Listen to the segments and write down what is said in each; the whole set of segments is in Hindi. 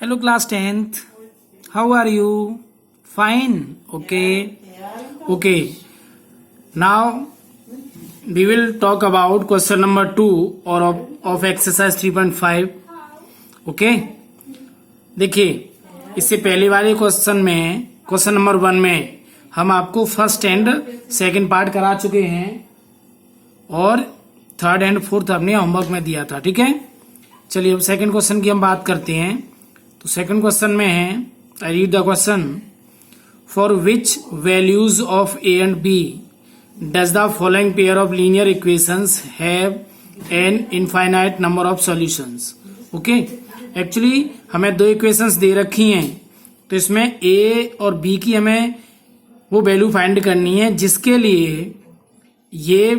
Hello, class 10th. How are you? Fine. Okay. Okay. Now we will talk about question number 2 or of exercise 3.5. Okay. देखिए, इससे पहले वाले क्वेश्चन नंबर 1 में हम आपको फर्स्ट एंड सेकंड पार्ट करा चुके हैं और थर्ड एंड फोर्थ हमने होमवर्क में दिया था. ठीक है, चलिए अब सेकंड क्वेश्चन की हम बात करते हैं. तो सेकंड क्वेश्चन में है, I read the question. For which values of a and b does the following pair of linear equations have an infinite number of solutions. Okay, actually हमें दो इक्वेशंस दे रखी हैं, तो इसमें ए और बी की हमें वो वैल्यू फाइंड करनी है जिसके लिए ये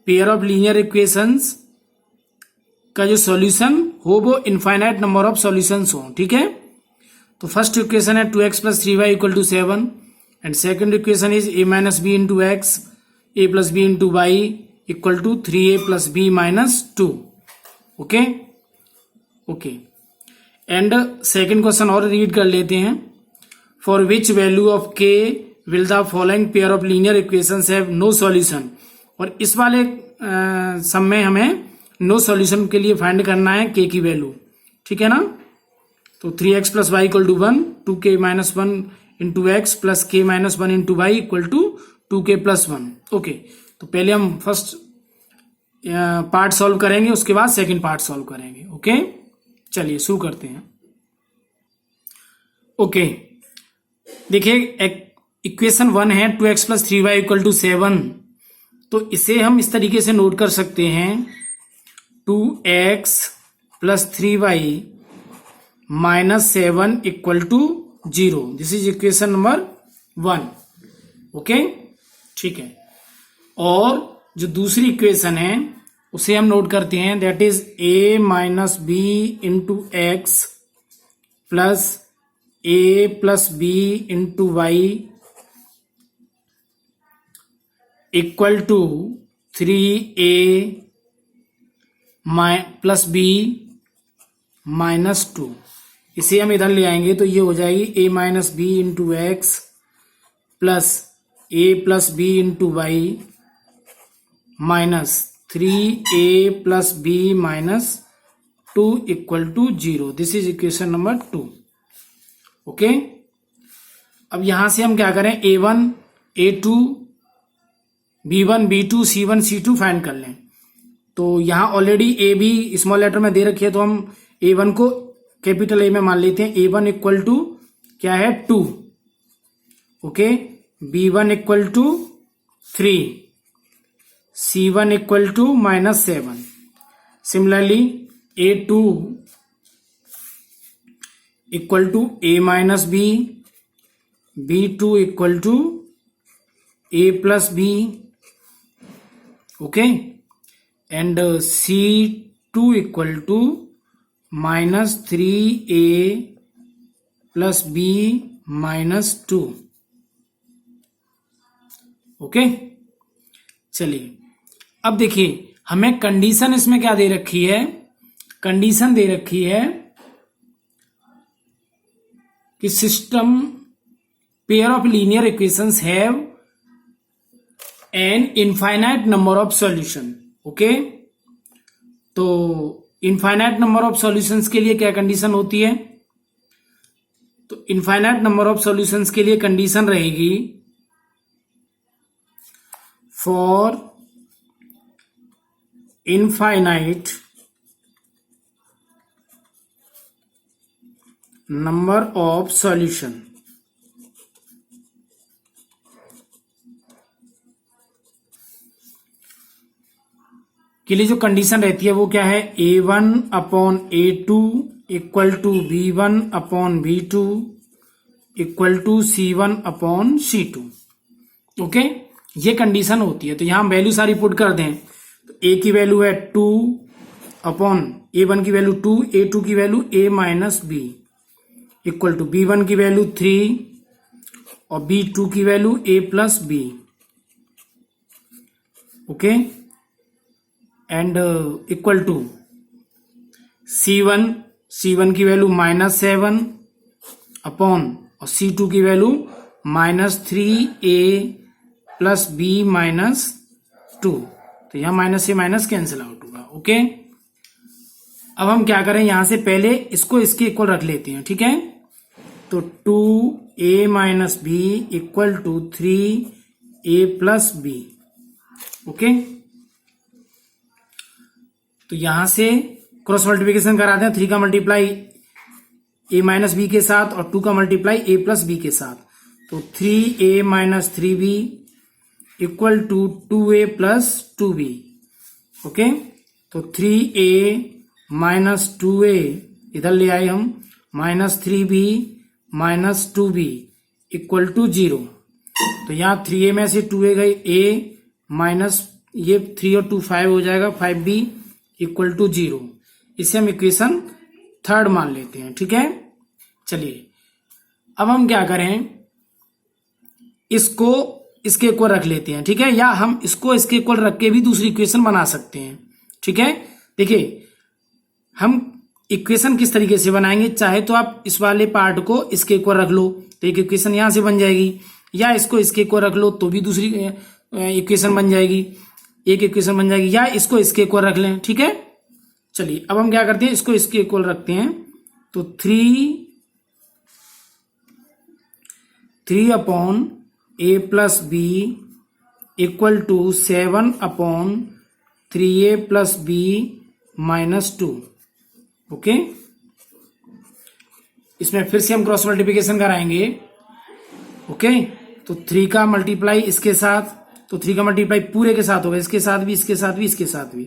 पेयर ऑफ लीनियर इक्वेशंस का जो सॉल्यूशन हो वो इनफाइनाइट नंबर ऑफ सॉल्यूशंस हो. ठीक है, तो फर्स्ट इक्वेशन है 2x plus 3y equal to 7 and second equation is a minus b into x a plus b into y equal to 3a plus b minus 2. Okay okay, and second question और रीड कर लेते हैं. For which value of k will the following pair of linear equations have no solution. और इस वाले सम में हमें नो सॉल्यूशन के लिए फाइंड करना है k की वैल्यू. ठीक है ना, तो 3x plus y equal to 1, 2k minus 1 into x plus k minus 1 into y equal to 2k plus 1. Okay, तो पहले हम फर्स्ट पार्ट सॉल्व करेंगे, उसके बाद सेकंड पार्ट सॉल्व करेंगे. ओके, चलिए शुरू करते हैं. ओके, देखिए इक्वेशन 1 है 2x plus 3y equal to 7. तो इसे हम इस तरीके से नोट कर सकते हैं, 2x plus 3y minus 7 equal to 0. This is equation number 1. Okay, ठीक है. और जो दूसरी इक्वेशन है उसे हम नोट करते हैं, that is a minus b into x plus a plus b into y equal to 3a plus b minus 2. इसे हम इधर ले आएंगे तो ये हो जाएगी a minus b into x plus a plus b into y minus 3a plus b minus 2 equal to 0. This is equation number 2. Okay, अब यहां से हम क्या करें, a1 a2 b1 b2 c1 c2 find कर लें. तो यहां already a b small letter में दे रखी है, तो हम a1 को कैपिटल ए में मान लेते हैं. a1 इक्वल टू क्या है 2. Okay, b1 equal to 3, c1 equal to minus 7. Similarly a2 equal to a minus b, b2 equal to a plus b. Okay, and c2 equal to minus 3a plus b minus 2. Okay, चलिए अब देखिए हमें कंडीशन इसमें क्या दे रखी है, कंडीशन दे रखी है कि system pair of linear equations have an infinite number of solution. Okay, तो इनफाइनाइट नंबर ऑफ सॉल्यूशंस के लिए क्या कंडीशन होती है, तो इनफाइनाइट नंबर ऑफ सॉल्यूशंस के लिए कंडीशन रहेगी, for infinite number of solution के लिए जो कंडीशन रहती है वो क्या है, a1 upon a2 equal to b1 upon b2 equal to c1 upon c2. Okay, ये कंडीशन होती है. तो यहां हम वैल्यू सारी पुट कर दें, तो a की वैल्यू है 2 अपॉन a1 की वैल्यू 2, a2 की value a minus b equal to b1 की वैल्यू 3 और b2 की value a plus b. Okay, and equal to C1 C1 की वैल्यू -7 अपॉन और C2 की वैल्यू -3A प्लस B -2। तो यहां माइनस से माइनस कैंसिल आउट होगा। ओके, अब हम क्या करें, यहां से पहले इसको इसके इक्वल रख लेते हैं। ठीक है, तो 2A minus b equal to 3A plus b. Okay, तो यहां से क्रॉस मल्टीप्लिकेशन कराते हैं। 3 का मल्टीप्लाई A माइनस बी के साथ और 2 का मल्टीप्लाई A प्लस बी के साथ। तो 3A minus 3B equal to 2A प्लस 2B। ओके, तो 3A माइनस 2A इधर ले आए हम, minus 3B minus 2B equal to 0। तो यहाँ 3A में से 2A गई, A माइनस ये 3 और 2 5 हो जाएगा, 5B इक्वल टू 0। इसे हम इक्वेशन 3 मान लेते हैं। ठीक है, चलिए अब हम क्या करें, इसको इसके इक्वल रख लेते हैं। ठीक है, या हम इसको इसके इक्वल रख के भी दूसरी इक्वेशन बना सकते हैं। ठीक है, देखिए हम इक्वेशन किस तरीके से बनाएंगे, चाहे तो आप इस वाले पार्ट को इसके इक्वल रख लो तो एक इक्वेशन यहां से बन जाएगी, या इसको इसके इक्वल रख लो तो भी दूसरी इक्वेशन बन जाएगी, एक इक्वेशन बन जाएगी, या इसको इसके इक्वल रख लें। ठीक है, चलिए अब हम क्या करते हैं, इसको इसके इक्वल रखते हैं। तो 3 upon A plus b equal to 7 upon 3A plus b -2। Okay, इसमें फिर से हम क्रॉस मल्टीप्लिकेशन कराएंगे। ओके, तो 3 का मल्टीप्लाई इसके साथ, तो 3 का मल्टीप्लाई पूरे के साथ होगा, इसके साथ भी, इसके साथ भी, इसके साथ भी।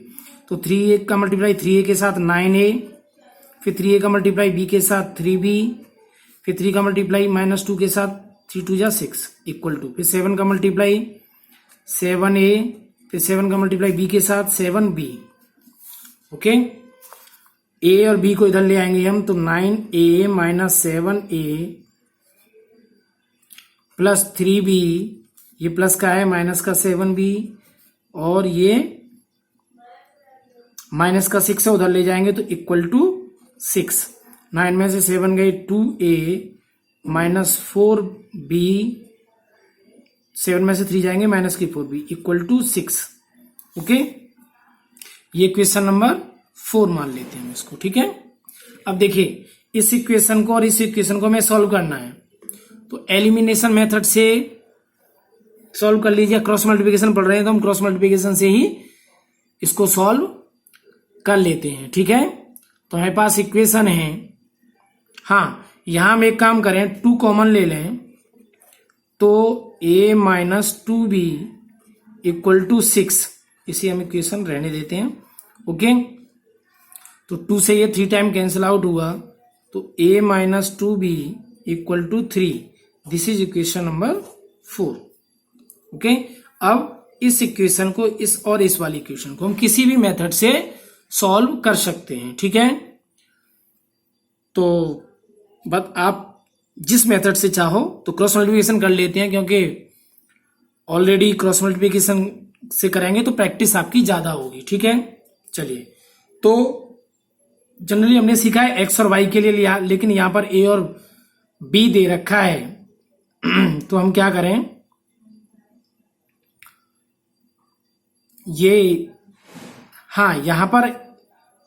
तो 3A का मल्टीप्लाई 3A के साथ 9A, फिर 3A का मल्टीप्लाई B के साथ 3B, फिर 3 का मल्टीप्लाई -2 के साथ 3 2 जा 6 इक्वल टू, फिर 7 का मल्टीप्लाई 7A, फिर 7 का मल्टीप्लाई B के साथ 7B। ओके, A और B को इधर ले आएंगे हम, तो 9A minus 7A plus 3B, ये प्लस का है, माइनस का 7B, और ये माइनस का 6 है, उधर ले जाएंगे तो इक्वल टू 6। 9 में से 7 गए, 2A माइनस 4B, 7 में से 3 जाएंगे, माइनस की 4B इक्वल टू 6। ओके, ये क्वेश्चन नंबर 4 मान लेते हैं इसको। ठीक है, अब देखिए इस इक्वेशन को और इस इक्वेशन को हमें सॉल्व करना है, तो एलिमिनेशन मेथड से सॉल्व कर लीजिए। क्रॉस मल्टीप्लिकेशन पढ़ रहे हैं तो हम क्रॉस मल्टीप्लिकेशन से ही इसको सॉल्व कर लेते हैं। ठीक है, तो हमारे पास इक्वेशन है, हाँ यहां हम एक काम करें, 2 कॉमन ले लें, तो A minus 2B equal to 6, इसे हम इक्वेशन रहने देते हैं। ओके, तो 2 से ये 3 टाइम कैंसिल आउट हुआ, तो A minus 2B equal to 3। This is equation number 4। Okay, अब इस इक्वेशन को, इस और इस वाली इक्वेशन को हम किसी भी मेथड से सॉल्व कर सकते हैं। ठीक है, तो बस आप जिस मेथड से चाहो तो क्रॉस मल्टीप्लिकेशन कर लेते हैं, क्योंकि ऑलरेडी क्रॉस मल्टीप्लिकेशन से करेंगे तो प्रैक्टिस आपकी ज्यादा होगी। ठीक है, चलिए, तो जनरली हमने सीखा है एक्स और वाई के लिए लिया, लेकिन यहां पर ए और बी दे रखा है तो हम क्या करें, ये हाँ यहां पर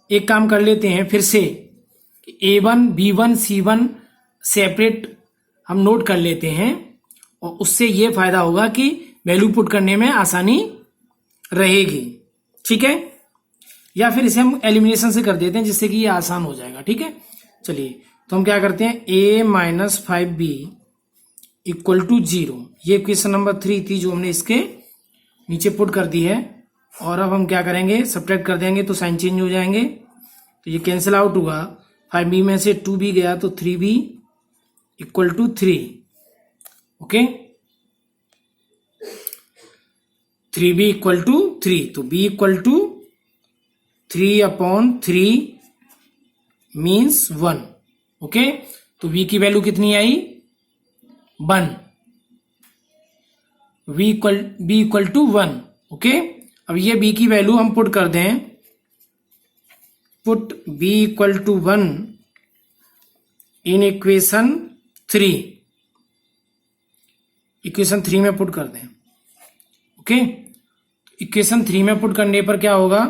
एक काम कर लेते हैं फिर से, A1 B1 C1 सेपरेट हम नोट कर लेते हैं, और उससे ये फायदा होगा कि वैल्यू पुट करने में आसानी रहेगी। ठीक है, या फिर इसे हम एलिमिनेशन से कर देते हैं जिससे कि ये आसान हो जाएगा। ठीक है, चलिए तो हम क्या करते हैं, A minus 5B equal to 0, ये क्वेश्चन नंबर 3 थी जो हमने इसके नीचे पुट कर दी है। और अब हम क्या करेंगे, सब्ट्रैक्ट कर देंगे तो साइन चेंज हो जाएंगे, तो ये कैंसिल आउट हुआ, 5B में से 2B गया तो 3B equal to 3। Okay, 3B equal to 3, तो B equal to 3/3 means 1। Okay, तो V की वैल्यू कितनी आई, 1, B इक्वल टू 1। ओके, अब ये B की वैल्यू हम पुट कर दें, put B equal to 1 in equation 3, equation 3 में पुट कर दें। ओके, इक्वेशन 3 में पुट करने पर क्या होगा,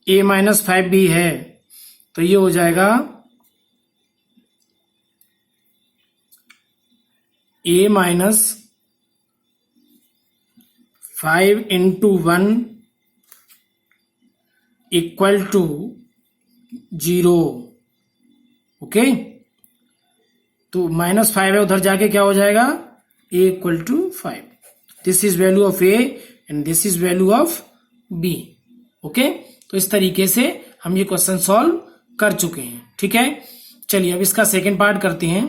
a माइनस 5 भी है तो ये हो जाएगा a minus 5 into 1 equal to 0। Okay, तो -5 है, उधर जाके क्या हो जाएगा, a equal to 5। This is value of a and this is value of b। Okay, तो इस तरीके से हम ये क्वेश्चन सॉल्व कर चुके हैं। ठीक है, चलिए अब इसका सेकंड पार्ट करते हैं।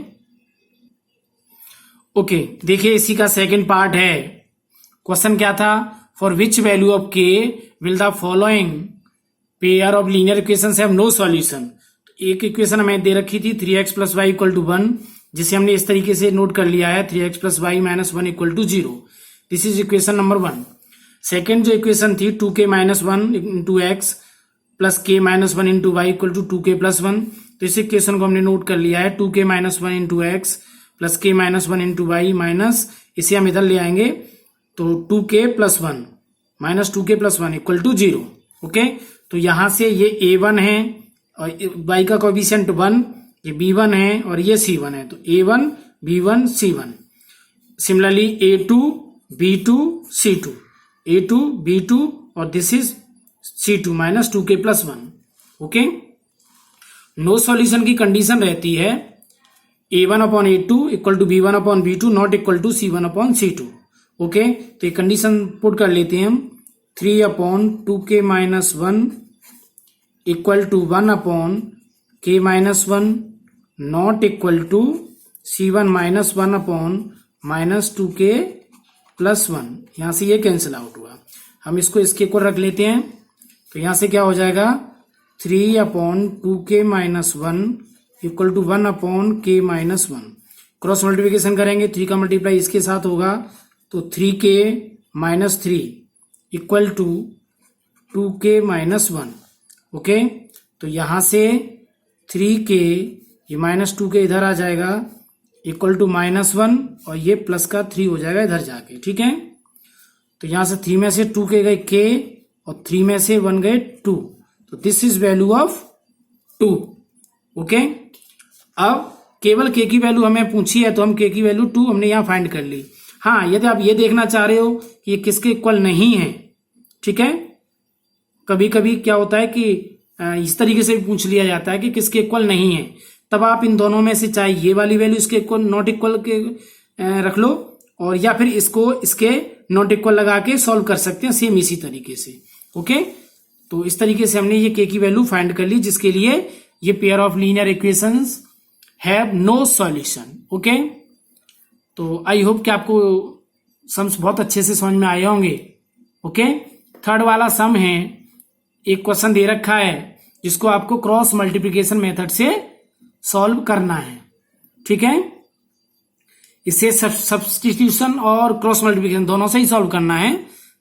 ओके, देखिए इसी का सेकंड पार्ट है। क्वेश्चन क्या था, for which value of k will the following pair of linear equations have no solution. एक इक्वेशन हमें दे रखी थी 3x plus y equal to 1, जिसे हमने इस तरीके से नोट कर लिया है 3x plus y minus 1 equal to 0। This is equation number 1। Second जो इक्वेशन थी 2k minus 1 into x plus k minus 1 into y equal to 2k plus 1। तो इस इक्वेशन को हमने नोट कर लिया है 2k minus 1 into x plus k minus 1 into y minus, इसे हम इधर ले आएंगे तो 2k plus 1 minus 2k plus 1 equal to 0। Okay, तो यहां से ये a1 है और y का कोएफिशिएंट 1, ये b1 है और ये c1 है, तो a1 b1 c1। Similarly a2 b2 c2, a2 b2 और this is c2 minus 2k plus 1। Okay, no solution की कंडीशन रहती है a1 upon a2 equal to b1 upon b2 not equal to c1 upon c2। Okay, तो ये कंडीशन पुट कर लेते हैं हम 3 upon 2k minus 1 equal to 1 upon k minus 1 not equal to c1 minus 1 upon minus 2k plus 1। यहां से ये कैंसिल आउट हुआ, हम इसको इसके को रख लेते हैं, तो यहां से क्या हो जाएगा 3 upon 2k minus 1 equal to 1 upon k minus 1। Cross multiplication करेंगे, 3 का मल्टीप्लाई इसके साथ होगा तो 3k minus 3 equal to 2k minus 1। Okay, तो यहां से 3k ये माइनस 2k इधर आ जाएगा इक्वल टू माइनस 1 और ये प्लस का 3 हो जाएगा इधर जाके। ठीक है, तो यहां से 3 में से 2k गए k और 3 में से 1 गए 2, तो this is value of 2। Okay, अब केवल k की वैल्यू हमें पूछी है तो हम k की वैल्यू 2 हमने यहां फाइंड कर ली। हाँ, यदि आप ये देखना चाह रहे हो कि ये किसके इक्वल नहीं है, ठीक है, कभी कभी क्या होता है कि इस तरीके से भी पूछ लिया जाता है कि किसके इक्वल नहीं है, तब आप इन दोनों में से चाहे ये वाली वैल्यू इसके इक्वल नॉट इक्वल के रख लो और या फिर इसको इसके नॉट इक्वल लगा के सॉल्व कर सकते हैं सेम इसी तरीके से। ओके, तो इस तरीके से हमने ये k की वैल्यू फाइंड कर ली, जिसके लिए ये pair of linear equations have no solution. Okay, तो आई होप कि आपको सम्स बहुत अच्छे से समझ में आए होंगे। ओके, थर्ड वाला सम है, एक क्वेश्चन दे रखा है जिसको आपको क्रॉस मल्टीप्लिकेशन मेथड से सॉल्व करना है। ठीक है, इसे सब्स्टिट्यूशन और क्रॉस मल्टीप्लिकेशन दोनों से ही सॉल्व करना है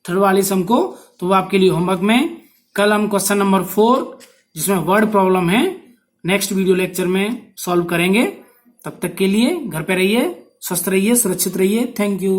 थर्ड वाले सम को। तो वो आपके लिए होमवर्क में कल हम क्वेश्चन नंबर 4 जिसमें वर्ड प्रॉब्लम है नेक्स्ट वीडियो लेक्चर में सॉल्व करेंगे। तब तक के लिए घर पे रहिए, स्वस्थ रहिए, सुरक्षित रहिए। Thank you.